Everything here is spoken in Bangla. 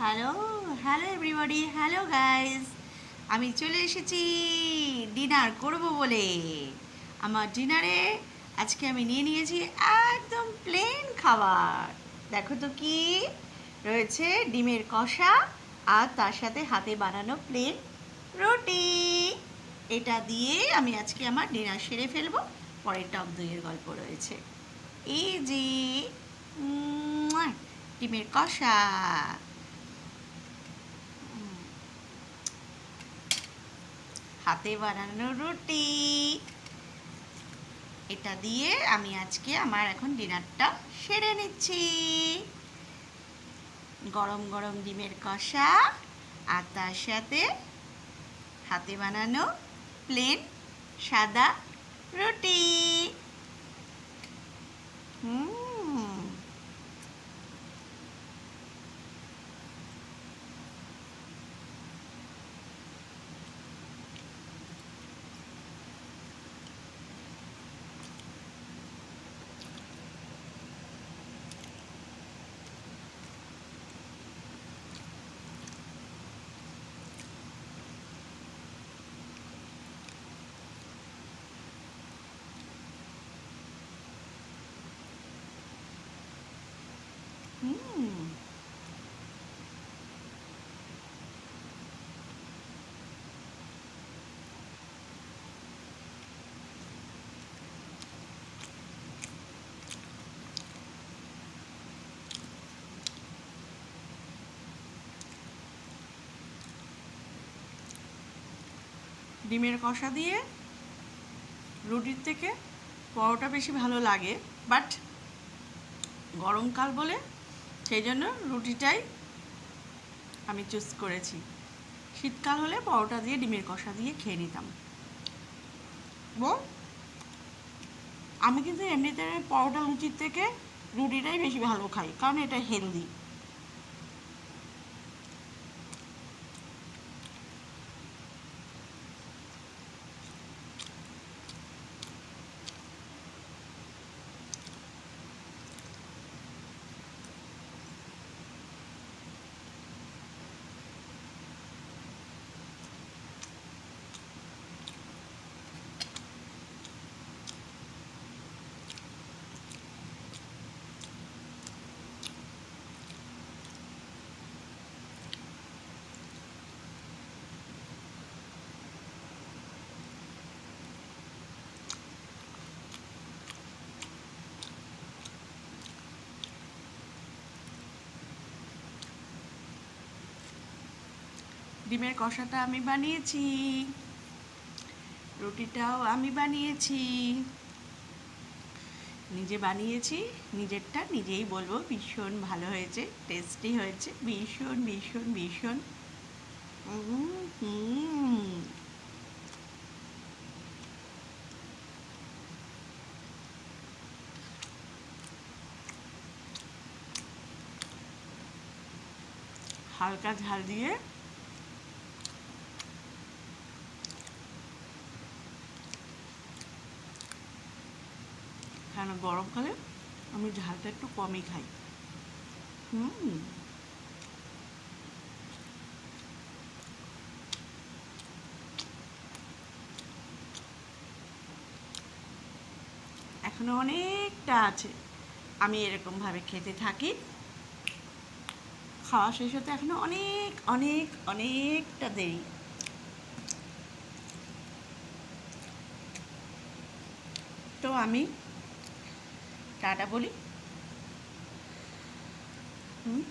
Hello hello everybody, hello guys. আমি চলে এসেছি ডিনার করব বলে। আমার ডিনারে আজকে আমি নিয়ে নিয়েছি একদম প্লেন খাবার। দেখো তো কি রয়েছে, ডিমের কষা আর তার সাথে হাতে বানানো প্লেন রুটি। এটা দিয়ে আমি আজকে আমার ডিনার সেরে ফেলবো। পরে টক দইয়ের গল্প রয়েছে। এই যে ডিমের কষা, হাতে বানানো রুটি, এটা দিয়ে আমি আজকে আমার এখন ডিনারটা সেরে নিচ্ছি। গরম গরম ডিমের কষা আর তার সাথে হাতে বানানো প্লেন সাদা রুটি। হুম হুম ডিমের কষা দিয়ে রুটির থেকে পরোটা বেশি ভালো লাগে, বাট গরমকাল বলে সেই জন্য রুটিটাই আমি চুজ করেছি। শীতকাল হলে পরোটা দিয়ে ডিমের কষা দিয়ে খেয়ে নিতাম। আমি কিন্তু এমনিতে পরোটা লুচির থেকে রুটিটাই বেশি ভালো খাই, কারণ এটা হেলদি। ডিমের কষাটা আমি বানিয়েছি, রুটিটাও আমি বানিয়েছি, নিজে বানিয়েছি। নিজেরটা নিজেই বলবো ভীষণ ভালো হয়েছে, টেস্টি হয়েছে, ভীষণ ভীষণ ভীষণ। হুম হালকা ঝাল দিয়ে, কারণ গরমকালে আমি ঝালটা একটু কমই খাই। হুম এখনো অনেকটা আছে, আমি এরকমভাবে খেতে থাকি। খাওয়া শেষ হতে এখনো অনেক অনেক অনেকটা দেরি। তো আমি টাটা বলি। হুম